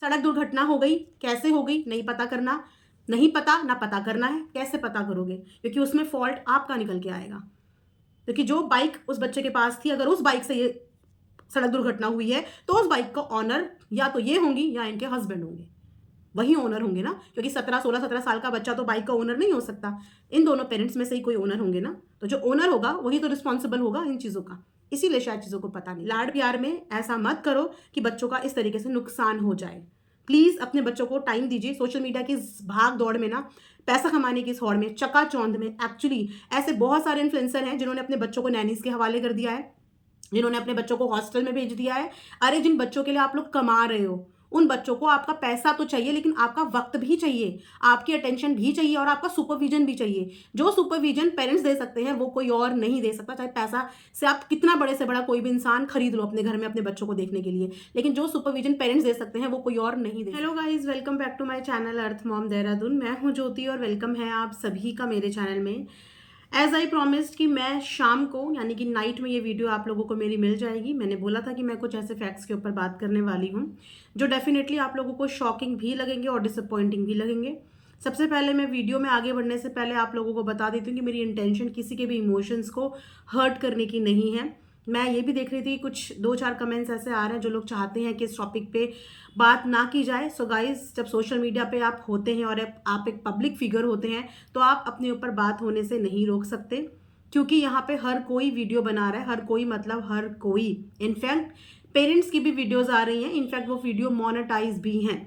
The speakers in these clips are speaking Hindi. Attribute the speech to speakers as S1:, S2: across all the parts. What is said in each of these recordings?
S1: सड़क दुर्घटना हो गई, कैसे हो गई नहीं पता करना, नहीं पता ना पता करना है, कैसे पता करोगे? क्योंकि उसमें फॉल्ट आपका निकल के आएगा। क्योंकि जो बाइक उस बच्चे के पास थी, अगर उस बाइक से ये सड़क दुर्घटना हुई है, तो उस बाइक का ऑनर या तो ये होंगी या इनके हस्बैंड होंगे, वही ओनर होंगे ना। क्योंकि 17 साल का बच्चा तो बाइक का ओनर नहीं हो सकता, इन दोनों पेरेंट्स में से ही कोई ओनर होंगे ना। तो जो ओनर होगा वही तो रिस्पॉन्सिबल होगा इन चीज़ों का। इसीलिए शायद चीज़ों को पता नहीं। लाड प्यार में ऐसा मत करो कि बच्चों का इस तरीके से नुकसान हो जाए। प्लीज़ अपने बच्चों को टाइम दीजिए। सोशल मीडिया की इस भाग दौड़ में ना, पैसा कमाने की इस होड़ में, चकाचौंध में, एक्चुअली ऐसे बहुत सारे इन्फ्लुएंसर हैं जिन्होंने अपने बच्चों को नैनीज के हवाले कर दिया है, जिन्होंने अपने बच्चों को हॉस्टल में भेज दिया है। अरे जिन बच्चों के लिए आप लोग कमा रहे हो, उन बच्चों को आपका पैसा तो चाहिए, लेकिन आपका वक्त भी चाहिए, आपकी अटेंशन भी चाहिए और आपका सुपरविजन भी चाहिए। जो सुपरविजन पेरेंट्स दे सकते हैं वो कोई और नहीं दे सकता। चाहे पैसा से आप कितना बड़े से बड़ा कोई भी इंसान खरीद लो अपने घर में अपने बच्चों को देखने के लिए, लेकिन जो सुपरविजन पेरेंट्स दे सकते हैं वो कोई और नहीं दे। Hello guys, welcome back to my channel earth mom Dehradun. मैं हूँ ज्योति और वेलकम है आप सभी का मेरे चैनल में। एज आई प्रॉमिस्ड कि मैं शाम को यानी कि नाइट में ये वीडियो आप लोगों को मेरी मिल जाएगी। मैंने बोला था कि मैं कुछ ऐसे फैक्ट्स के ऊपर बात करने वाली हूँ जो डेफिनेटली आप लोगों को शॉकिंग भी लगेंगे और डिसअपॉइंटिंग भी लगेंगे। सबसे पहले मैं वीडियो में आगे बढ़ने से पहले आप लोगों को बता देती हूँ कि मेरी इंटेंशन किसी के भी इमोशंस को हर्ट करने की नहीं है। मैं ये भी देख रही थी कुछ 2-4 कमेंट्स ऐसे आ रहे हैं जो लोग चाहते हैं कि इस टॉपिक पे बात ना की जाए। सो गाइस, जब सोशल मीडिया पे आप होते हैं और आप एक पब्लिक फिगर होते हैं तो आप अपने ऊपर बात होने से नहीं रोक सकते, क्योंकि यहाँ पे हर कोई वीडियो बना रहा है, हर कोई मतलब हर कोई। इनफैक्ट पेरेंट्स की भी वीडियोज आ रही हैं, इनफैक्ट वो वीडियो मोनेटाइज भी हैं।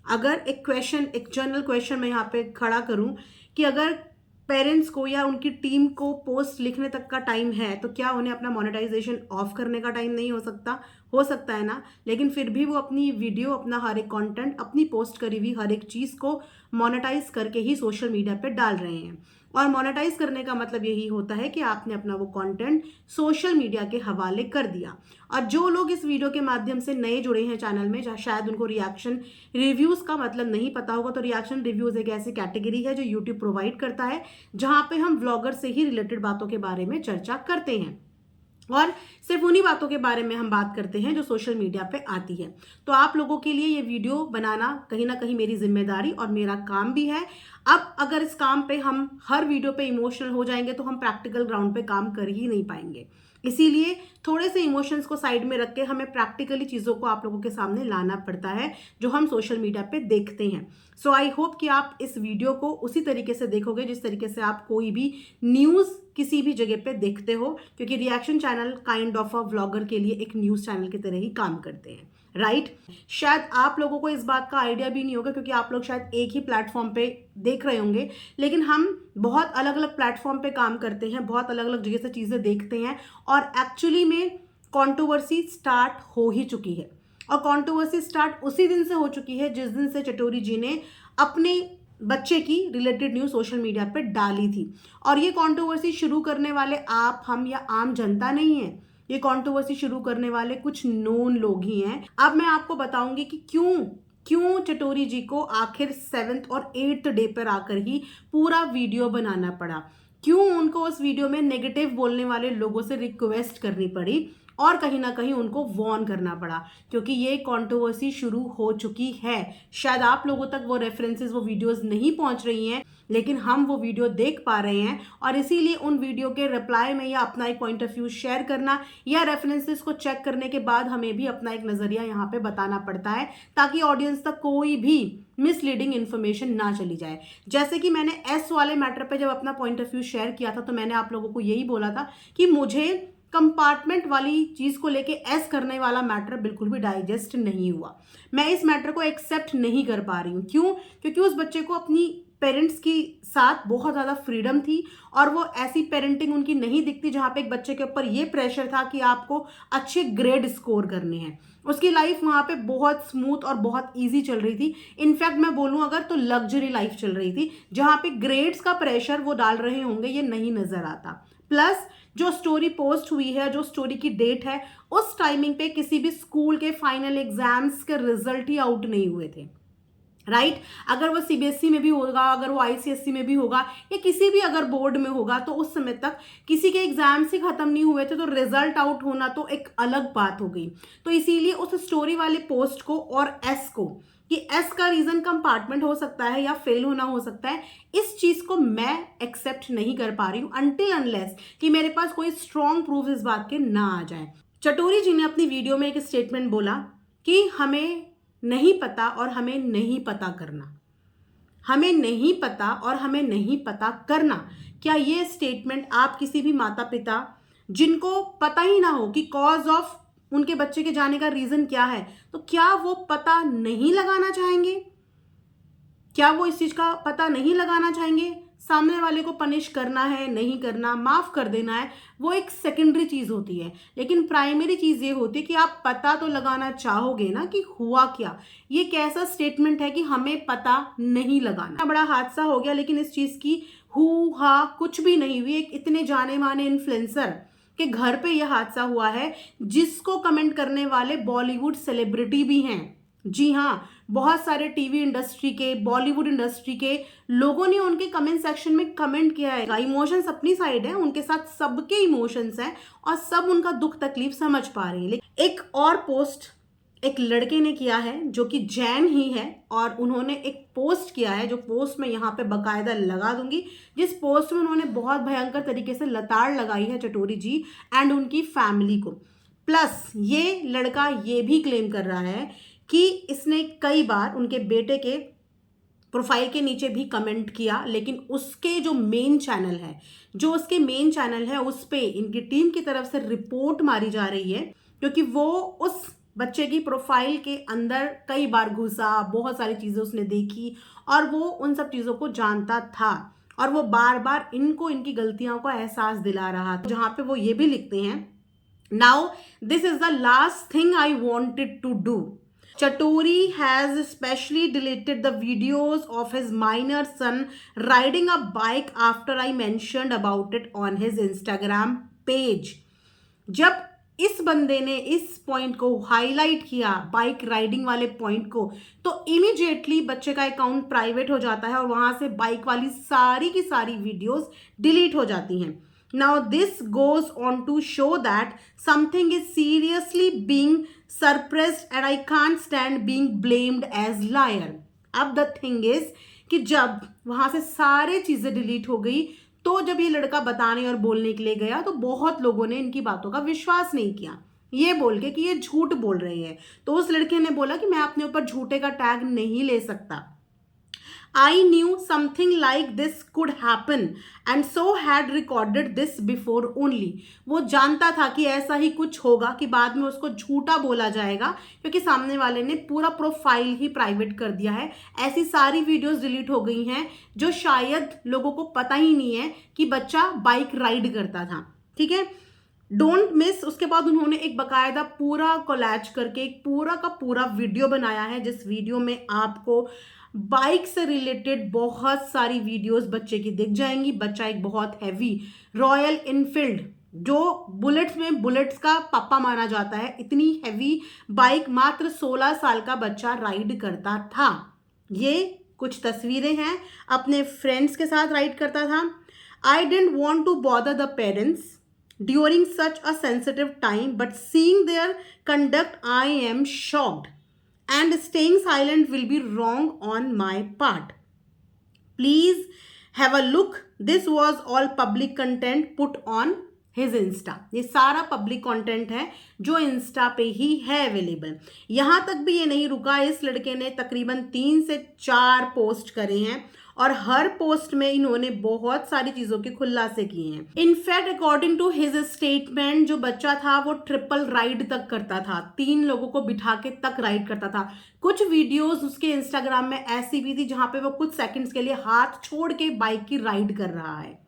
S1: अगर एक क्वेश्चन, एक जनरल क्वेश्चन मैं यहाँ पे खड़ा करूँ कि अगर पेरेंट्स को या उनकी टीम को पोस्ट लिखने तक का टाइम है तो क्या उन्हें अपना मोनेटाइजेशन ऑफ करने का टाइम नहीं हो सकता? हो सकता है ना। लेकिन फिर भी वो अपनी वीडियो, अपना हर एक कंटेंट, अपनी पोस्ट करी हुई हर एक चीज़ को मोनेटाइज करके ही सोशल मीडिया पे डाल रहे हैं। और मोनेटाइज करने का मतलब यही होता है कि आपने अपना वो कंटेंट सोशल मीडिया के हवाले कर दिया। और जो लोग इस वीडियो के माध्यम से नए जुड़े हैं चैनल में, जहाँ शायद उनको रिएक्शन रिव्यूज़ का मतलब नहीं पता होगा, तो रिएक्शन रिव्यूज़ एक ऐसी कैटेगरी है जो यूट्यूब प्रोवाइड करता है, जहाँ पे हम व्लॉगर से ही रिलेटेड बातों के बारे में चर्चा करते हैं और सिर्फ उन्हीं बातों के बारे में हम बात करते हैं जो सोशल मीडिया पे आती है। तो आप लोगों के लिए ये वीडियो बनाना कहीं ना कहीं मेरी जिम्मेदारी और मेरा काम भी है। अब अगर इस काम पे हम हर वीडियो पे इमोशनल हो जाएंगे तो हम प्रैक्टिकल ग्राउंड पे काम कर ही नहीं पाएंगे। इसीलिए थोड़े से इमोशंस को साइड में रख के हमें प्रैक्टिकली चीज़ों को आप लोगों के सामने लाना पड़ता है जो हम सोशल मीडिया पे देखते हैं। सो आई होप कि आप इस वीडियो को उसी तरीके से देखोगे जिस तरीके से आप कोई भी न्यूज़ किसी भी जगह पे देखते हो, क्योंकि reaction channel kind of a vlogger के लिए एक न्यूज़ चैनल की तरह ही काम करते हैं, राइट? शायद आप लोगों को इस बात का आइडिया भी नहीं होगा क्योंकि आप लोग शायद एक ही प्लेटफॉर्म पे देख रहे होंगे, लेकिन हम बहुत अलग अलग प्लेटफॉर्म पे काम करते हैं, बहुत अलग अलग जगह से चीज़ें देखते हैं और एक्चुअली में कंट्रोवर्सी स्टार्ट हो ही चुकी है। और कंट्रोवर्सी स्टार्ट उसी दिन से हो चुकी है जिस दिन से चटोरी जी ने अपने बच्चे की रिलेटेड न्यूज़ सोशल मीडिया पे डाली थी। और ये कंट्रोवर्सी शुरू करने वाले आप, हम या आम जनता नहीं है, ये कंट्रोवर्सी शुरू करने वाले कुछ नोन लोग ही हैं। अब मैं आपको बताऊंगी कि क्यों क्यों चटोरी जी को आखिर 7th और 8th डे पर आकर ही पूरा वीडियो बनाना पड़ा, क्यों उनको उस वीडियो में नेगेटिव बोलने वाले लोगों से रिक्वेस्ट करनी पड़ी और कहीं ना कहीं उनको वॉर्न करना पड़ा, क्योंकि ये कंट्रोवर्सी शुरू हो चुकी है। शायद आप लोगों तक वो रेफरेंसेस, वो वीडियोस नहीं पहुंच रही हैं, लेकिन हम वो वीडियो देख पा रहे हैं और इसीलिए उन वीडियो के रिप्लाई में या अपना एक पॉइंट ऑफ व्यू शेयर करना या रेफरेंसेस को चेक करने के बाद हमें भी अपना एक नज़रिया यहाँ पे बताना पड़ता है, ताकि ऑडियंस तक कोई भी मिसलीडिंग इन्फॉर्मेशन ना चली जाए। जैसे कि मैंने एस वाले मैटर पे जब अपना पॉइंट ऑफ व्यू शेयर किया था तो मैंने आप लोगों को यही बोला था कि मुझे कंपार्टमेंट वाली चीज को लेके एस करने वाला मैटर बिल्कुल भी डाइजेस्ट नहीं हुआ। मैं इस मैटर को एक्सेप्ट नहीं कर पा रही हूँ। क्यों? क्योंकि उस बच्चे को अपनी पेरेंट्स की साथ बहुत ज़्यादा फ्रीडम थी और वो ऐसी पेरेंटिंग उनकी नहीं दिखती जहाँ पे एक बच्चे के ऊपर ये प्रेशर था कि आपको अच्छे ग्रेड स्कोर करने हैं। उसकी लाइफ वहाँ पे बहुत स्मूथ और बहुत इजी चल रही थी। इनफैक्ट मैं बोलूँ अगर तो लग्जरी लाइफ चल रही थी, जहाँ पे ग्रेड्स का प्रेशर वो डाल रहे होंगे ये नहीं नजर आता। प्लस जो स्टोरी पोस्ट हुई है, जो स्टोरी की डेट है, उस टाइमिंग पे किसी भी स्कूल के फाइनल एग्जाम्स के रिजल्ट ही आउट नहीं हुए थे। राइट। अगर वो सीबीएसई में भी होगा, अगर वो आईसीएसई में भी होगा, या किसी भी अगर बोर्ड में होगा, तो उस समय तक किसी के एग्जाम्स ही खत्म नहीं हुए थे तो रिजल्ट आउट होना तो एक अलग बात हो गई। तो इसीलिए उस स्टोरी वाले पोस्ट को और एस को, कि एस का रीजन कंपार्टमेंट हो सकता है या फेल होना हो सकता है, इस चीज को मैं एक्सेप्ट नहीं कर पा रही हूं अनटिल अनलेस कि मेरे पास कोई स्ट्रॉन्ग प्रूफ इस बात के ना आ जाए। चटोरी जी ने अपनी वीडियो में एक स्टेटमेंट बोला कि हमें नहीं पता और हमें नहीं पता करना, हमें नहीं पता और हमें नहीं पता करना। क्या ये स्टेटमेंट आप किसी भी माता पिता जिनको पता ही ना हो कि कॉज ऑफ उनके बच्चे के जाने का रीजन क्या है, तो क्या वो पता नहीं लगाना चाहेंगे? क्या वो इस चीज का पता नहीं लगाना चाहेंगे? सामने वाले को पनिश करना है, नहीं करना, माफ कर देना है, वो एक सेकेंडरी चीज होती है। लेकिन प्राइमरी चीज ये होती है कि आप पता तो लगाना चाहोगे ना कि हुआ क्या। ये कैसा स्टेटमेंट है कि हमें पता नहीं लगाना। बड़ा हादसा हो गया, लेकिन इस चीज की हु हा कुछ भी नहीं हुई। एक इतने जाने माने इन्फ्लुएंसर के घर पे यह हादसा हुआ है, जिसको कमेंट करने वाले बॉलीवुड सेलिब्रिटी भी हैं। जी हाँ, बहुत सारे टीवी इंडस्ट्री के, बॉलीवुड इंडस्ट्री के लोगों ने उनके कमेंट सेक्शन में कमेंट किया है। इमोशंस अपनी साइड है, उनके साथ सबके इमोशंस हैं और सब उनका दुख तकलीफ समझ पा रहे हैं। एक और पोस्ट एक लड़के ने किया है जो कि जैन ही है, और उन्होंने एक पोस्ट किया है, जो पोस्ट मैं यहाँ पे बकायदा लगा दूंगी, जिस पोस्ट में उन्होंने बहुत भयंकर तरीके से लताड़ लगाई है चटोरी जी एंड उनकी फैमिली को। प्लस ये लड़का ये भी क्लेम कर रहा है कि इसने कई बार उनके बेटे के प्रोफाइल के नीचे भी कमेंट किया, लेकिन उसके जो मेन चैनल है, उस पे इनकी टीम की तरफ से रिपोर्ट मारी जा रही है, क्योंकि वो उस बच्चे की प्रोफाइल के अंदर कई बार घुसा, बहुत सारी चीजें उसने देखी और वो उन सब चीजों को जानता था, और वो बार बार इनको इनकी गलतियों का एहसास दिला रहा था। जहां पे वो ये भी लिखते हैं, now this is the last thing I wanted to do. Chatori has especially deleted the videos of his minor son riding a bike after I mentioned about it on his Instagram page. जब इस बंदे ने इस पॉइंट को हाईलाइट किया, बाइक राइडिंग वाले पॉइंट को, तो इमीडिएटली बच्चे का अकाउंट प्राइवेट हो जाता है और वहां से बाइक वाली सारी की सारी वीडियोस डिलीट हो जाती हैं। Now this goes on to show that something is seriously being suppressed and I can't stand being blamed as liar. अब the thing is कि जब वहां से सारे चीजें डिलीट हो गई, तो जब ये लड़का बताने और बोलने के लिए गया तो बहुत लोगों ने इनकी बातों का विश्वास नहीं किया, ये बोल के कि ये झूठ बोल रहे हैं। तो उस लड़के ने बोला कि मैं अपने ऊपर झूठे का टैग नहीं ले सकता। I knew something like this could happen and so had recorded this before only. वो जानता था कि ऐसा ही कुछ होगा, कि बाद में उसको झूठा बोला जाएगा, क्योंकि सामने वाले ने पूरा प्रोफाइल ही प्राइवेट कर दिया है। ऐसी सारी वीडियोस डिलीट हो गई हैं जो शायद लोगों को पता ही नहीं है कि बच्चा बाइक राइड करता था। ठीक है, डोंट मिस। उसके बाद उन्होंने एक बकायदा पूरा कोलैज करके एक पूरा का पूरा वीडियो बनाया है, जिस वीडियो में आपको बाइक से रिलेटेड बहुत सारी वीडियोस बच्चे की दिख जाएंगी। बच्चा एक बहुत हैवी रॉयल इनफील्ड, जो बुलेट्स में बुलेट्स का पापा माना जाता है, इतनी हैवी बाइक मात्र 16 साल का बच्चा राइड करता था। ये कुछ तस्वीरें हैं, अपने फ्रेंड्स के साथ राइड करता था। I don't want to bother the parents during such a sensitive time, but seeing their conduct, I am shocked, and staying silent will be wrong on my part. Please have a look. This was all public content put on his Insta. ये सारा पब्लिक कंटेंट है जो इंस्टा पे ही है अवेलेबल। यहां तक भी ये नहीं रुका, इस लड़के ने तकरीबन 3 से 4 पोस्ट करे हैं और हर पोस्ट में इन्होंने बहुत सारी चीजों के खुलासे किए हैं। In fact according to his statement, जो बच्चा था वो ट्रिपल राइड तक करता था, 3 लोगों को बिठा के तक राइड करता था। कुछ वीडियोस उसके इंस्टाग्राम में ऐसी भी थी जहां पे वो कुछ सेकंड्स के लिए हाथ छोड़ के बाइक की राइड कर रहा है।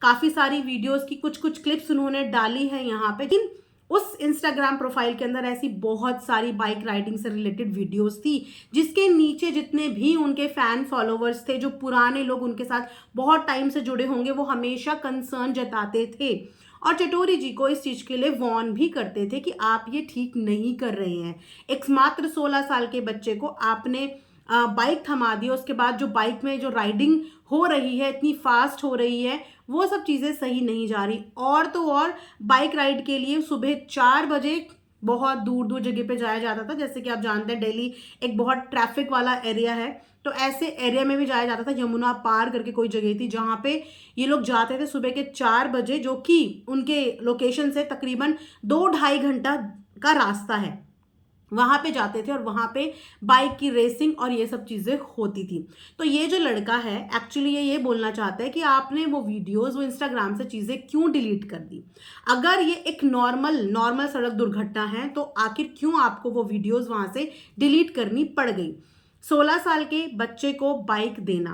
S1: काफी सारी वीडियोस की कुछ कुछ क्लिप्स उन्होंने डाली है यहाँ पे, लेकिन उस इंस्टाग्राम प्रोफाइल के अंदर ऐसी बहुत सारी बाइक राइडिंग से रिलेटेड वीडियोस थी, जिसके नीचे जितने भी उनके फैन फॉलोवर्स थे, जो पुराने लोग उनके साथ बहुत टाइम से जुड़े होंगे, वो हमेशा कंसर्न जताते थे और चटोरी जी को इस चीज के लिए वॉर्न भी करते थे कि आप ये ठीक नहीं कर रहे हैं। एक मात्र 16 साल के बच्चे को आपने बाइक थमा दिया, उसके बाद जो बाइक में जो राइडिंग हो रही है इतनी फास्ट हो रही है, वो सब चीज़ें सही नहीं जा रही। और तो और बाइक राइड के लिए सुबह 4 बजे बहुत दूर दूर जगह पे जाया जाता था। जैसे कि आप जानते हैं दिल्ली एक बहुत ट्रैफिक वाला एरिया है, तो ऐसे एरिया में भी जाया जाता था। यमुना पार करके कोई जगह थी जहाँ पे ये लोग जाते थे सुबह के 4 बजे, जो कि उनके लोकेशन से तकरीबन 2-2.5 घंटा का रास्ता है, वहां पे जाते थे और वहां पे बाइक की रेसिंग और ये सब चीजें होती थी। तो ये जो लड़का है एक्चुअली ये बोलना चाहता है कि आपने वो वीडियोस, वो इंस्टाग्राम से चीजें क्यों डिलीट कर दी। अगर ये एक नॉर्मल सड़क दुर्घटना है तो आखिर क्यों आपको वो वीडियोस वहां से डिलीट करनी पड़ गई। 16 साल के बच्चे को बाइक देना,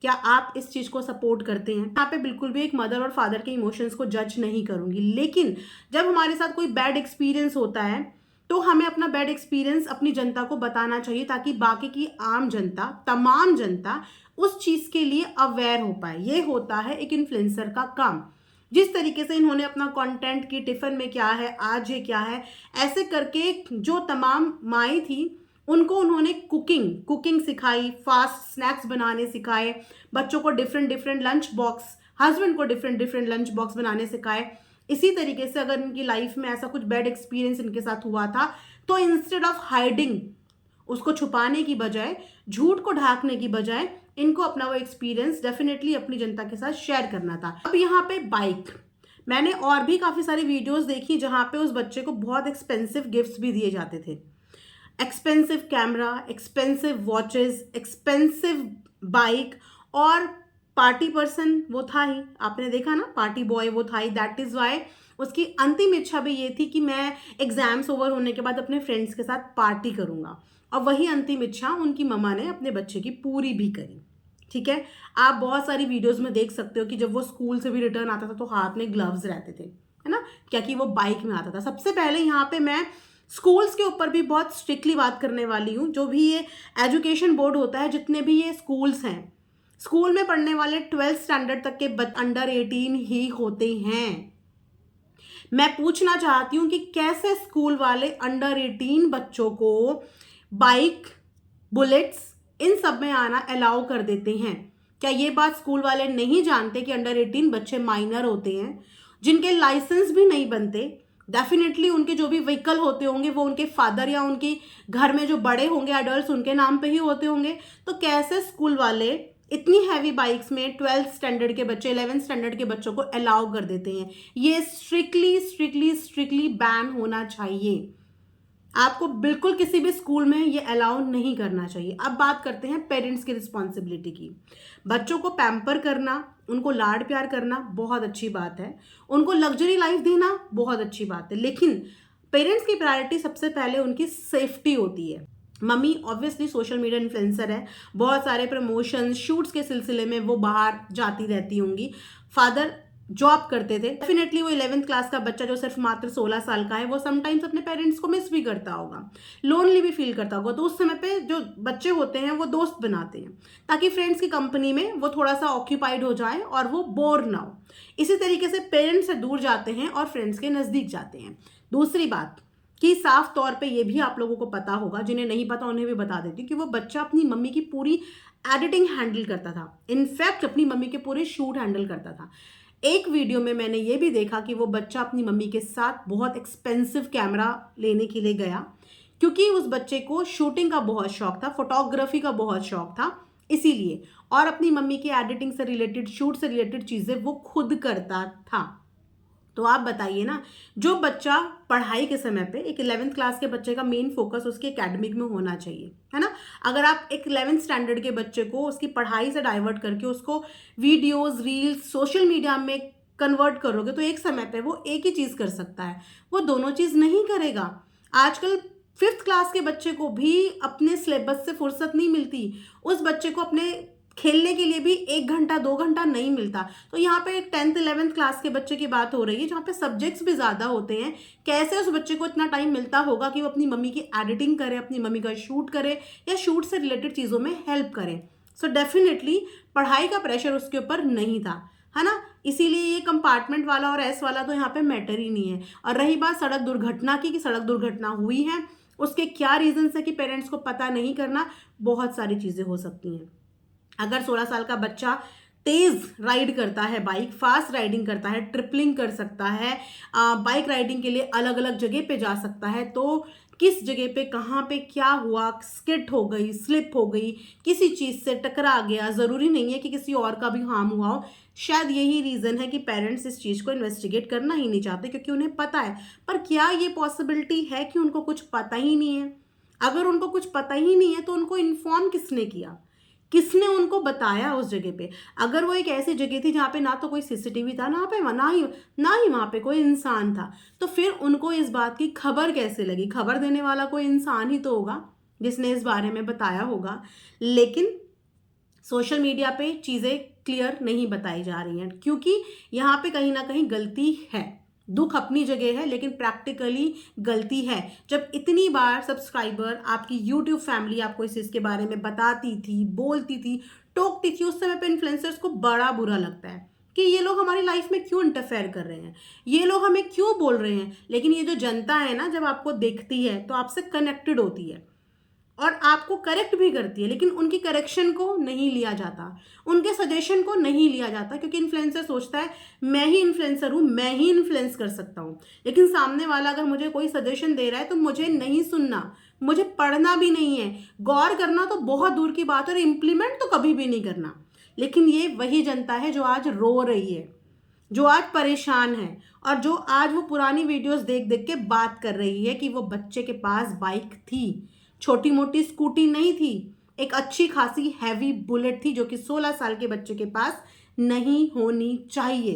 S1: क्या आप इस चीज को सपोर्ट करते हैं? यहाँ पे बिल्कुल भी एक मदर और फादर के इमोशंस को जज नहीं करूंगी, लेकिन जब हमारे साथ कोई बैड एक्सपीरियंस होता है तो हमें अपना बैड एक्सपीरियंस अपनी जनता को बताना चाहिए, ताकि बाकी की आम जनता, तमाम जनता उस चीज के लिए अवेयर हो पाए। ये होता है एक इन्फ्लुएंसर का काम। जिस तरीके से इन्होंने अपना कंटेंट की टिफिन में क्या है, आज ये क्या है, ऐसे करके जो तमाम माएँ थी उनको उन्होंने कुकिंग सिखाई, फास्ट स्नैक्स बनाने सिखाए, बच्चों को different different lunch box, husband को डिफरेंट डिफरेंट लंच बॉक्स बनाने सिखाए। इसी तरीके से अगर इनकी लाइफ में ऐसा कुछ बैड एक्सपीरियंस इनके साथ हुआ था तो इंस्टेड ऑफ हाइडिंग, उसको छुपाने की बजाय, झूठ को ढांकने की बजाय, इनको अपना वो एक्सपीरियंस डेफिनेटली अपनी जनता के साथ शेयर करना था। अब यहाँ पे बाइक, मैंने और भी काफ़ी सारी वीडियोस देखी जहाँ पे उस बच्चे को बहुत एक्सपेंसिव गिफ्ट्स भी दिए जाते थे। Expensive camera, expensive watches, expensive bike, और पार्टी पर्सन वो था ही, आपने देखा ना, पार्टी बॉय वो था ही। दैट इज़ वाई उसकी अंतिम इच्छा भी ये थी कि मैं एग्जाम्स ओवर होने के बाद अपने फ्रेंड्स के साथ पार्टी करूँगा, और वही अंतिम इच्छा उनकी मम्मा ने अपने बच्चे की पूरी भी करी। ठीक है, आप बहुत सारी वीडियोस में देख सकते हो कि जब वो स्कूल से भी रिटर्न आता था तो हाथ में ग्लव्स रहते थे, है ना, क्या कि वो बाइक में आता था। सबसे पहले यहाँ पे मैं स्कूल्स के ऊपर भी बहुत स्ट्रिक्टली बात करने वाली हूँ। जो भी ये एजुकेशन बोर्ड होता है, जितने भी ये स्कूल्स हैं, स्कूल में पढ़ने वाले 12th स्टैंडर्ड तक के अंडर 18 ही होते हैं। मैं पूछना चाहती हूँ कि कैसे स्कूल वाले अंडर 18 बच्चों को बाइक, बुलेट्स, इन सब में आना अलाउ कर देते हैं। क्या ये बात स्कूल वाले नहीं जानते कि अंडर 18 बच्चे माइनर होते हैं, जिनके लाइसेंस भी नहीं बनते। डेफिनेटली उनके जो भी व्हीकल होते होंगे वो उनके फादर या उनके घर में जो बड़े होंगे एडल्ट्स, उनके नाम पे ही होते होंगे। तो कैसे स्कूल वाले इतनी हैवी बाइक्स में 12th स्टैंडर्ड के बच्चे, 11th स्टैंडर्ड के बच्चों को अलाउ कर देते हैं? ये स्ट्रिक्टली बैन होना चाहिए। आपको बिल्कुल किसी भी स्कूल में ये अलाउ नहीं करना चाहिए। अब बात करते हैं पेरेंट्स की रिस्पॉन्सिबिलिटी की। बच्चों को पैम्पर करना, उनको लाड प्यार करना बहुत अच्छी बात है, उनको लग्जरी लाइफ देना बहुत अच्छी बात है, लेकिन पेरेंट्स की प्रायोरिटी सबसे पहले उनकी सेफ्टी होती है। Mummy obviously social media influencer है, बहुत सारे प्रमोशन शूट्स के सिलसिले में वो बाहर जाती रहती होंगी। फादर जॉब करते थे। डेफिनेटली वो 11th क्लास का बच्चा जो सिर्फ मात्र 16 साल का है, वो समटाइम्स अपने पेरेंट्स को मिस भी करता होगा, लोनली भी फील करता होगा। तो उस समय पे जो बच्चे होते हैं वो दोस्त बनाते हैं ताकि फ्रेंड्स की कंपनी में वो थोड़ा सा ऑक्यूपाइड हो जाए और वो बोर ना हो। इसी तरीके से पेरेंट्स से दूर जाते हैं और फ्रेंड्स के नज़दीक जाते हैं। दूसरी बात कि साफ तौर पे ये भी आप लोगों को पता होगा, जिन्हें नहीं पता उन्हें भी बता देती हूँ, कि वो बच्चा अपनी मम्मी की पूरी एडिटिंग हैंडल करता था, इनफैक्ट अपनी मम्मी के पूरे शूट हैंडल करता था। एक वीडियो में मैंने ये भी देखा कि वो बच्चा अपनी मम्मी के साथ बहुत एक्सपेंसिव कैमरा लेने के लिए गया, क्योंकि उस बच्चे को शूटिंग का बहुत शौक था, फोटोग्राफी का बहुत शौक था, इसीलिए, और अपनी मम्मी की एडिटिंग से रिलेटेड, शूट से रिलेटेड चीज़ें वो खुद करता था। तो आप बताइए ना, जो बच्चा पढ़ाई के समय पे, एक 11th क्लास के बच्चे का मेन फोकस उसके एकेडमिक में होना चाहिए, है ना। अगर आप एक 11th स्टैंडर्ड के बच्चे को उसकी पढ़ाई से डाइवर्ट करके उसको वीडियोस, रील्स, सोशल मीडिया में कन्वर्ट करोगे तो एक समय पे वो एक ही चीज़ कर सकता है, वो दोनों चीज़ नहीं करेगा। आजकल 5th क्लास के बच्चे को भी अपने सिलेबस से फुर्सत नहीं मिलती, उस बच्चे को अपने खेलने के लिए भी 1 घंटा 2 घंटा नहीं मिलता। तो यहाँ पे 10th 11th क्लास के बच्चे की बात हो रही है, जहाँ पे सब्जेक्ट्स भी ज़्यादा होते हैं। कैसे उस बच्चे को इतना टाइम मिलता होगा कि वो अपनी मम्मी की एडिटिंग करे, अपनी मम्मी का शूट करे, या शूट से रिलेटेड चीज़ों में हेल्प करे। सो डेफिनेटली पढ़ाई का प्रेशर उसके ऊपर नहीं था, है ना। इसीलिए ये कंपार्टमेंट वाला और एस वाला तो यहाँ पे मैटर ही नहीं है। और रही बात सड़क दुर्घटना की, कि सड़क दुर्घटना हुई है, उसके क्या रीजंस है कि पेरेंट्स को पता नहीं करना, बहुत सारी चीज़ें हो सकती हैं। अगर 16 साल का बच्चा तेज राइड करता है, बाइक फास्ट राइडिंग करता है, ट्रिपलिंग कर सकता है, बाइक राइडिंग के लिए अलग अलग जगह पे जा सकता है, तो किस जगह पे कहाँ पे क्या हुआ, स्किट हो गई, स्लिप हो गई, किसी चीज़ से टकरा गया, ज़रूरी नहीं है कि किसी और का भी हार्म हुआ हो। शायद यही रीज़न है कि पेरेंट्स इस चीज़ को इन्वेस्टिगेट करना ही नहीं चाहते, क्योंकि उन्हें पता है। पर क्या ये पॉसिबिलिटी है कि उनको कुछ पता ही नहीं है? अगर उनको कुछ पता ही नहीं है तो उनको इन्फॉर्म किसने किया, किसने उनको बताया उस जगह पे? अगर वो एक ऐसी जगह थी जहाँ पे ना तो कोई सीसीटीवी था, ना ही वहाँ पे कोई इंसान था, तो फिर उनको इस बात की खबर कैसे लगी? खबर देने वाला कोई इंसान ही तो होगा जिसने इस बारे में बताया होगा। लेकिन सोशल मीडिया पे चीज़ें क्लियर नहीं बताई जा रही हैं, क्योंकि यहाँ पे कहीं ना कहीं गलती है। दुख अपनी जगह है, लेकिन प्रैक्टिकली गलती है। जब इतनी बार सब्सक्राइबर, आपकी यूट्यूब फैमिली आपको इस चीज़ के बारे में बताती थी, बोलती थी, टोकती थी, उस समय पे इन्फ्लुएंसर्स को बड़ा बुरा लगता है कि ये लोग हमारी लाइफ में क्यों इंटरफेयर कर रहे हैं, ये लोग हमें क्यों बोल रहे हैं। लेकिन ये जो जनता है ना, जब आपको देखती है तो आपसे कनेक्टेड होती है और आपको करेक्ट भी करती है, लेकिन उनकी करेक्शन को नहीं लिया जाता, उनके सजेशन को नहीं लिया जाता, क्योंकि इन्फ्लुएंसर सोचता है मैं ही इन्फ्लुएंसर हूँ, मैं ही इन्फ्लुएंस कर सकता हूँ। लेकिन सामने वाला अगर मुझे कोई सजेशन दे रहा है तो मुझे नहीं सुनना, मुझे पढ़ना भी नहीं है, गौर करना तो बहुत दूर की बात है, और इम्प्लीमेंट तो कभी भी नहीं करना। लेकिन ये वही जनता है जो आज रो रही है, जो आज परेशान है, और जो आज वो पुरानी वीडियोस देख देख के बात कर रही है कि वो बच्चे के पास बाइक थी, छोटी मोटी स्कूटी नहीं थी, एक अच्छी खासी हैवी बुलेट थी, जो कि 16 साल के बच्चे के पास नहीं होनी चाहिए।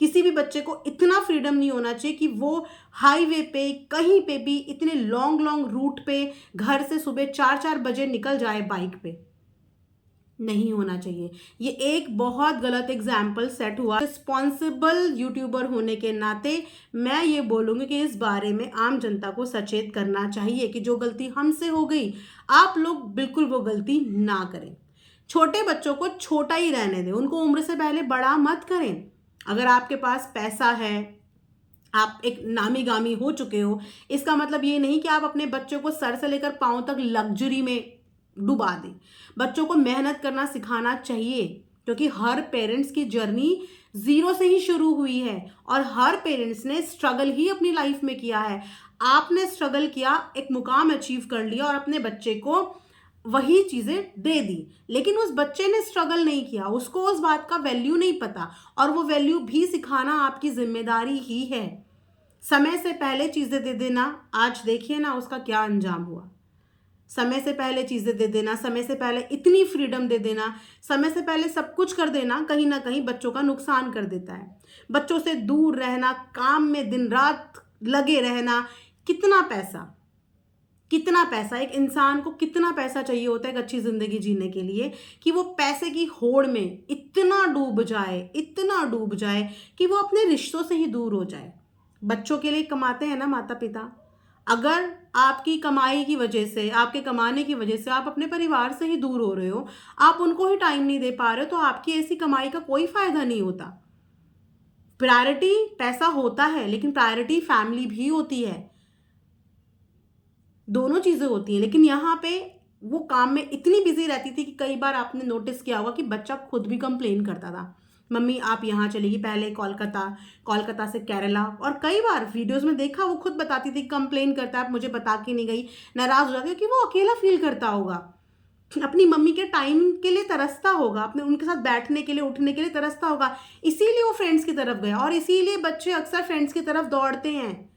S1: किसी भी बच्चे को इतना फ्रीडम नहीं होना चाहिए कि वो हाईवे पे कहीं पे भी इतने लॉन्ग लॉन्ग रूट पे घर से सुबह 4-4 बजे निकल जाए बाइक पे, नहीं होना चाहिए। ये एक बहुत गलत एग्जाम्पल सेट हुआ। रिस्पॉन्सिबल यूट्यूबर होने के नाते मैं ये बोलूँगी कि इस बारे में आम जनता को सचेत करना चाहिए कि जो गलती हमसे हो गई, आप लोग बिल्कुल वो गलती ना करें। छोटे बच्चों को छोटा ही रहने दें, उनको उम्र से पहले बड़ा मत करें। अगर आपके पास पैसा है, आप एक नामी गामी हो चुके हो, इसका मतलब ये नहीं कि आप अपने बच्चों को सर से लेकर पाँव तक लग्जरी में डुबा दें। बच्चों को मेहनत करना सिखाना चाहिए, क्योंकि हर पेरेंट्स की जर्नी जीरो से ही शुरू हुई है, और हर पेरेंट्स ने स्ट्रगल ही अपनी लाइफ में किया है। आपने स्ट्रगल किया, एक मुकाम अचीव कर लिया और अपने बच्चे को वही चीजें दे दी, लेकिन उस बच्चे ने स्ट्रगल नहीं किया, उसको उस बात का वैल्यू नहीं पता, और वो वैल्यू भी सिखाना आपकी जिम्मेदारी ही है। समय से पहले चीजें दे देना, आज देखिए ना उसका क्या अंजाम हुआ। समय से पहले चीज़ें दे देना, समय से पहले इतनी फ्रीडम दे देना, समय से पहले सब कुछ कर देना, कहीं ना कहीं बच्चों का नुकसान कर देता है। बच्चों से दूर रहना, काम में दिन रात लगे रहना, कितना पैसा एक इंसान को, कितना पैसा चाहिए होता है एक अच्छी ज़िंदगी जीने के लिए, कि वो पैसे की होड़ में इतना डूब जाए कि वो अपने रिश्तों से ही दूर हो जाए। बच्चों के लिए कमाते हैं ना माता पिता, अगर आपकी कमाई की वजह से, आपके कमाने की वजह से आप अपने परिवार से ही दूर हो रहे हो, आप उनको ही टाइम नहीं दे पा रहे हो, तो आपकी ऐसी कमाई का कोई फायदा नहीं होता। प्रायोरिटी पैसा होता है, लेकिन प्रायोरिटी फैमिली भी होती है, दोनों चीजें होती हैं। लेकिन यहाँ पे वो काम में इतनी बिजी रहती थी कि कई बार आपने नोटिस किया होगा कि बच्चा खुद भी कंप्लेन करता था, मम्मी आप यहाँ चलेगी, पहले कोलकाता से केरला, और कई बार वीडियोस में देखा वो खुद बताती थी, कंप्लेन करता है, आप मुझे बता के नहीं गई, नाराज हो जाती है, कि वो अकेला फील करता होगा, अपनी मम्मी के टाइम के लिए तरसता होगा, अपने उनके साथ बैठने के लिए, उठने के लिए तरसता होगा, इसीलिए वो फ्रेंड्स की तरफ गया। और इसीलिए बच्चे अक्सर फ्रेंड्स की तरफ दौड़ते हैं।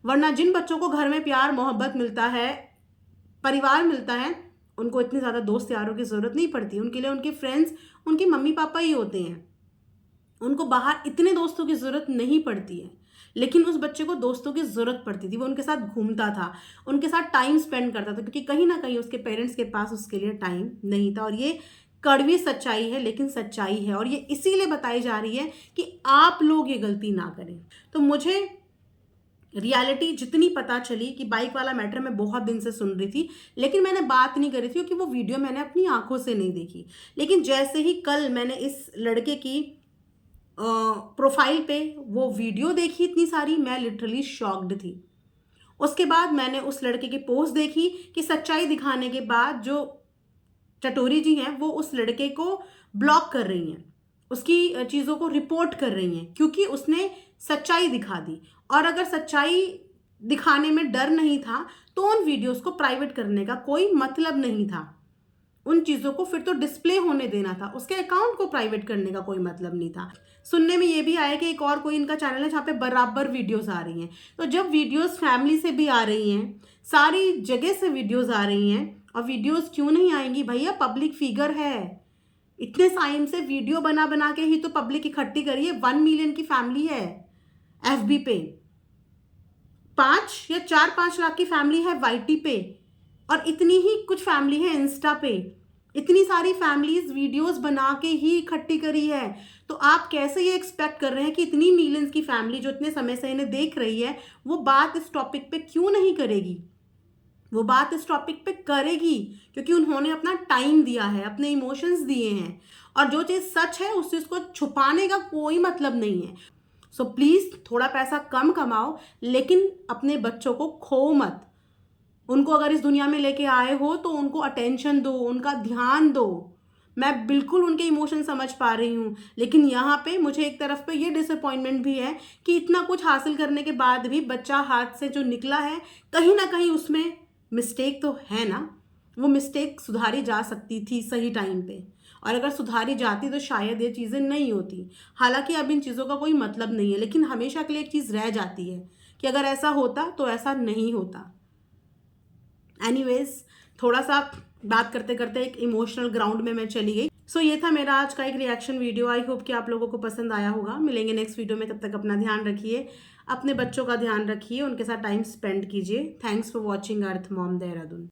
S1: वरना जिन बच्चों को घर में प्यार मोहब्बत मिलता है, परिवार मिलता है, उनको इतनी ज़्यादा दोस्त यारों की ज़रूरत नहीं पड़ती। उनके लिए उनके फ्रेंड्स उनके मम्मी पापा ही होते हैं, उनको बाहर इतने दोस्तों की ज़रूरत नहीं पड़ती है। लेकिन उस बच्चे को दोस्तों की ज़रूरत पड़ती थी, वो उनके साथ घूमता था, उनके साथ टाइम स्पेंड करता था, क्योंकि कहीं ना कहीं उसके पेरेंट्स के पास उसके लिए टाइम नहीं था। और ये कड़वी सच्चाई है, लेकिन सच्चाई है, और ये इसीलिए बताई जा रही है कि आप लोग ये गलती ना करें। तो मुझे रियलिटी जितनी पता चली, कि बाइक वाला मैटर मैं बहुत दिन से सुन रही थी, लेकिन मैंने बात नहीं करी थी, क्योंकि वो वीडियो मैंने अपनी आंखों से नहीं देखी। लेकिन जैसे ही कल मैंने इस लड़के की प्रोफाइल पे वो वीडियो देखी इतनी सारी, मैं लिटरली शॉक्ड थी। उसके बाद मैंने उस लड़के की पोस्ट देखी कि सच्चाई दिखाने के बाद जो चटोरी जी हैं वो उस लड़के को ब्लॉक कर रही हैं, उसकी चीज़ों को रिपोर्ट कर रही हैं, क्योंकि उसने सच्चाई दिखा दी। और अगर सच्चाई दिखाने में डर नहीं था तो उन वीडियोस को प्राइवेट करने का कोई मतलब नहीं था। उन चीज़ों को फिर तो डिस्प्ले होने देना था, उसके अकाउंट को प्राइवेट करने का कोई मतलब नहीं था। सुनने में ये भी आया कि एक और कोई इनका चैनल है जहाँ पे बराबर वीडियोस आ रही हैं। तो जब वीडियोस फैमिली से भी आ रही हैं, सारी जगह से वीडियोस आ रही हैं, और वीडियोस क्यों नहीं आएंगी भैया, पब्लिक फिगर है। इतने टाइम से वीडियो बना बना के ही तो पब्लिक इकट्ठी करी है। 1 मिलियन की फैमिली है FB पे, 5 या 4-5 लाख की फैमिली है YT पे, और इतनी ही कुछ फैमिली है इंस्टा पे। इतनी सारी फैमिलीज वीडियोस बना के ही इकट्ठी करी है। तो आप कैसे ये एक्सपेक्ट कर रहे हैं कि इतनी मिलियंस की फैमिली जो इतने समय से इन्हें देख रही है वो बात इस टॉपिक पे क्यों नहीं करेगी? वो बात इस टॉपिक पे करेगी, क्योंकि उन्होंने अपना टाइम दिया है, अपने इमोशंस दिए हैं, और जो चीज़ सच है उस चीज़ को छुपाने का कोई मतलब नहीं है। सो प्लीज़ थोड़ा पैसा कम कमाओ, लेकिन अपने बच्चों को खो मत। उनको अगर इस दुनिया में लेके आए हो तो उनको अटेंशन दो, उनका ध्यान दो। मैं बिल्कुल उनके इमोशन समझ पा रही हूँ, लेकिन यहाँ पे मुझे एक तरफ पे ये डिसअपॉइंटमेंट भी है कि इतना कुछ हासिल करने के बाद भी बच्चा हाथ से जो निकला है, कहीं ना कहीं उसमें मिस्टेक तो है ना। वो मिस्टेक सुधारी जा सकती थी सही टाइम पे, और अगर सुधारी जाती तो शायद ये चीज़ें नहीं होती। हालांकि अब इन चीज़ों का कोई मतलब नहीं है, लेकिन हमेशा के लिए एक चीज़ रह जाती है कि अगर ऐसा होता तो ऐसा नहीं होता। एनीवेज, थोड़ा सा बात करते करते एक इमोशनल ग्राउंड में मैं चली गई। सो ये था मेरा आज का एक रिएक्शन वीडियो। आई होप कि आप लोगों को पसंद आया होगा। मिलेंगे नेक्स्ट वीडियो में, तब तक अपना ध्यान रखिए, अपने बच्चों का ध्यान रखिए, उनके साथ टाइम स्पेंड कीजिए। Thanks for watching earth mom Dehradun.